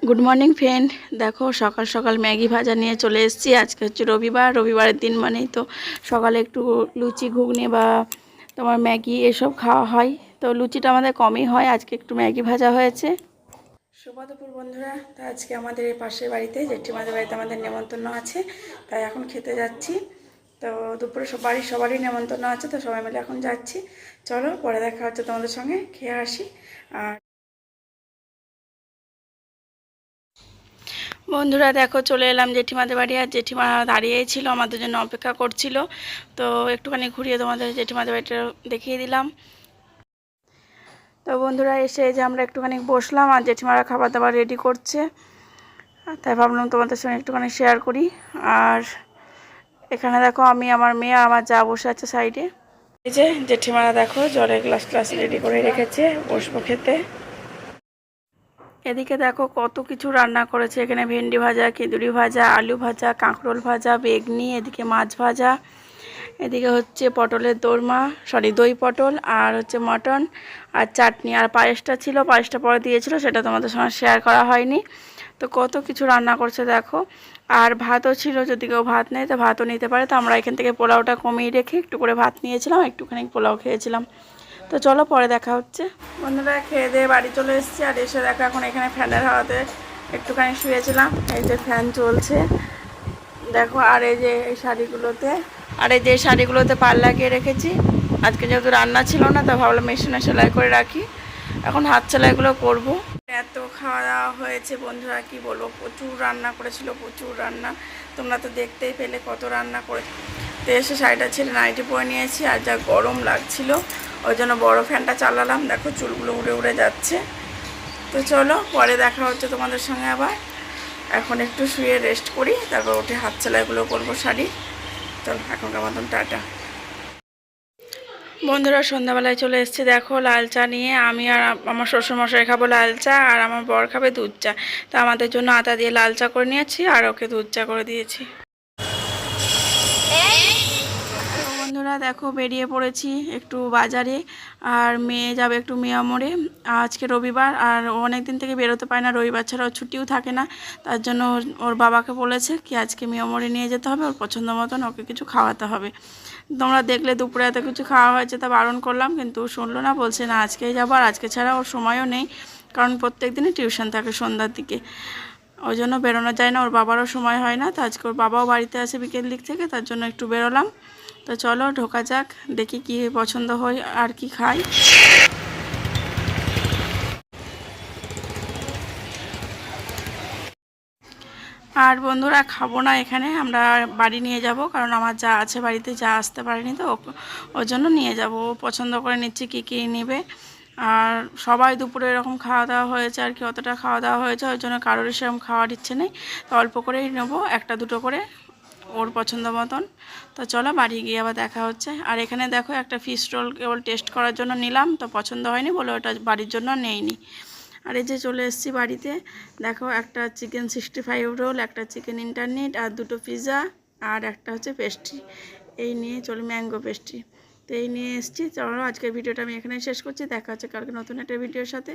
Good morning friend. দেখো সকাল সকাল ম্যাগি ভাজা নিয়ে চলে এসেছি। আজকে হচ্ছে রবিবার, রবিবারের দিন মানেই তো সকালে একটু লুচি ঘুগনি বা তোমার ম্যাগি এসব খাওয়া হয়। তো লুচিটা আমাদের কমই হয়, আজকে একটু ম্যাগি ভাজা হয়েছে। শুভ দুপুর বন্ধুরা। তো আজকে আমাদের এই পাশের বাড়িতে জেঠিমাদের বাড়িতে আমাদের নেমন্তন্ন আছে, তাই এখন খেতে যাচ্ছি। তো দুপুরে সবারই নেমন্তন্ন আছে, তো সবাই মিলে এখন যাচ্ছি। চলো পরে দেখা হচ্ছে তোমাদের সঙ্গে, খেয়ে আসি। আর বন্ধুরা দেখো চলে এলাম জেঠিমাদের বাড়ি, আর জেঠিমা দাঁড়িয়েই ছিল, আমাদের জন্য অপেক্ষা করছিল। তো একটুখানি ঘুরিয়ে তোমাদের জেঠিমাদের বাড়িটা দেখিয়ে দিলাম। তো বন্ধুরা এসে যে আমরা একটুখানি বসলাম, আর জেঠিমারা খাবার দাবার রেডি করছে, তাই ভাবলাম তোমাদের সঙ্গে একটুখানি শেয়ার করি। আর এখানে দেখো আমি, আমার মেয়ে, আমার যা বসে আছে সাইডে। এই যে জেঠিমারা দেখো জলের গ্লাস রেডি করে রেখেছে, বসবো খেতে। এদিকে দেখো কত কিছু রান্না করেছে, এখানে ভেন্ডি ভাজা, কেঁদুরি ভাজা, আলু ভাজা, কাঁকরোল ভাজা, বেগনি, এদিকে মাছ ভাজা, এদিকে হচ্ছে পটলের দোরমা, দই পটল, আর হচ্ছে মটন, আর চাটনি, আর পায়েসটা ছিল, পায়েসটা পরে দিয়েছিল, সেটা তোমাদের সঙ্গে শেয়ার করা হয়নি। তো কত কিছু রান্না করছে দেখো। আর ভাতও ছিল, যদি কেউ ভাত নেয় তো ভাতও নিতে পারে। তো আমরা এখান থেকে পোলাওটা কমিয়ে রেখে একটু করে ভাত নিয়েছিলাম, একটুখানি পোলাও খেয়েছিলাম। তো চলো পরে দেখা হচ্ছে। বন্ধুরা খেয়ে দিয়ে বাড়ি চলে এসেছি, আর এসে দেখো এখন এখানে ফ্যানের হাওয়াতে একটুখানি শুয়েছিলাম। এই যে ফ্যান চলছে দেখো। আর এই যে এই শাড়িগুলোতে পাল লাগিয়ে রেখেছি। আজকে যেহেতু রান্না ছিল না, তা ভাবলাম মেশিনে সেলাই করে রাখি, এখন হাত সেলাইগুলো করবো। এত খাওয়া দাওয়া হয়েছে বন্ধুরা, কি বলবো, প্রচুর রান্না করেছিল, প্রচুর রান্না। তোমরা তো দেখতেই পেলে কত রান্না করে। তো এসে শাড়িটা ছেড়ে নাইটি পরে নিয়েছি, আর যা গরম লাগছিল ওই জন্য বড় ফ্যানটা চালালাম। দেখো চুলগুলো উড়ে উড়ে যাচ্ছে। তো চলো পরে দেখা হচ্ছে তোমাদের সঙ্গে আবার। এখন একটু শুয়ে রেস্ট করি, তারপর উঠে হাত সেলাইগুলো করবো শাড়ি। চলো এখনকার মতন টাটা। বন্ধুরা সন্ধ্যাবেলায় চলে এসেছি দেখো লাল চা নিয়ে। আমি আর আমার শ্বশুরমশাই খাবো লাল চা, আর আমার বর খাবে দুধ চা। তা আমাদের জন্য আদা দিয়ে লাল চা করে নিয়েছি, আর ওকে দুধ চা করে দিয়েছি। বন্ধুরা দেখো বেরিয়ে পড়েছি একটু বাজারে, আর মেয়ে যাবে একটু মিয়ামরে। আজকে রবিবার, আর অনেক দিন থেকে বেরোতে পারে না, রবিবার ছাড়া ওর ছুটিও থাকে না। তার জন্য ওর বাবাকে বলেছে কি আজকে মিয়ামরে নিয়ে যেতে হবে, ওর পছন্দ মতন ওকে কিছু খাওয়াতে হবে। তোমরা দেখলে দুপুরে এত কিছু খাওয়া হয়েছে, তা বারণ করলাম কিন্তু শুনলো না, বলছে না আজকেই যাবো। আর আজকে ছাড়া ওর সময়ও নেই, কারণ প্রত্যেক দিনই টিউশন থাকে সন্ধ্যার দিকে, ওই জন্য বেরোনো যায় না, ওর বাবারও সময় হয় না। তো আজকে ওর বাবাও বাড়িতে আছে বিকেল দিক থেকে, তার জন্য একটু বেরোলাম। তো চলো ঢোকা যাক, দেখি কি পছন্দ হয় আর কি খাই। আর বন্ধুরা খাবো না এখানে, আমরা বাড়ি নিয়ে যাব, কারণ আমার যা আছে বাড়িতে, যা আসতে পারেনি, তো ওর জন্য নিয়ে যাব। ও পছন্দ করে নিচ্ছে কী কী নেবে। আর সবাই দুপুরে এরকম খাওয়া দাওয়া হয়েছে, আর কি অতটা খাওয়া দাওয়া হয়েছে, ওই জন্য কারোর সেরকম খাওয়ার ইচ্ছে নেই। তো অল্প করেই নেবো, একটা দুটো করে ওর পছন্দ মতন। তো চলো বাড়ি গিয়ে আবার দেখা হচ্ছে। আর এখানে দেখো একটা ফিশ রোল কেবল টেস্ট করার জন্য নিলাম, তো পছন্দ হয়নি বলে ওটা বাড়ির জন্য নেইনি। আর এই যে চলে এসেছি বাড়িতে, দেখো একটা চিকেন 65 রোল, একটা চিকেন ইন্টারনেট, আর দুটো পিৎজা, আর একটা হচ্ছে পেস্ট্রি, এই নিয়ে চলো ম্যাঙ্গো পেস্ট্রি। তো এই নিয়ে এসেছি। চলো আজকের ভিডিওটা আমি এখানেই শেষ করছি, দেখা হচ্ছে কালকে নতুন একটা ভিডিওর সাথে।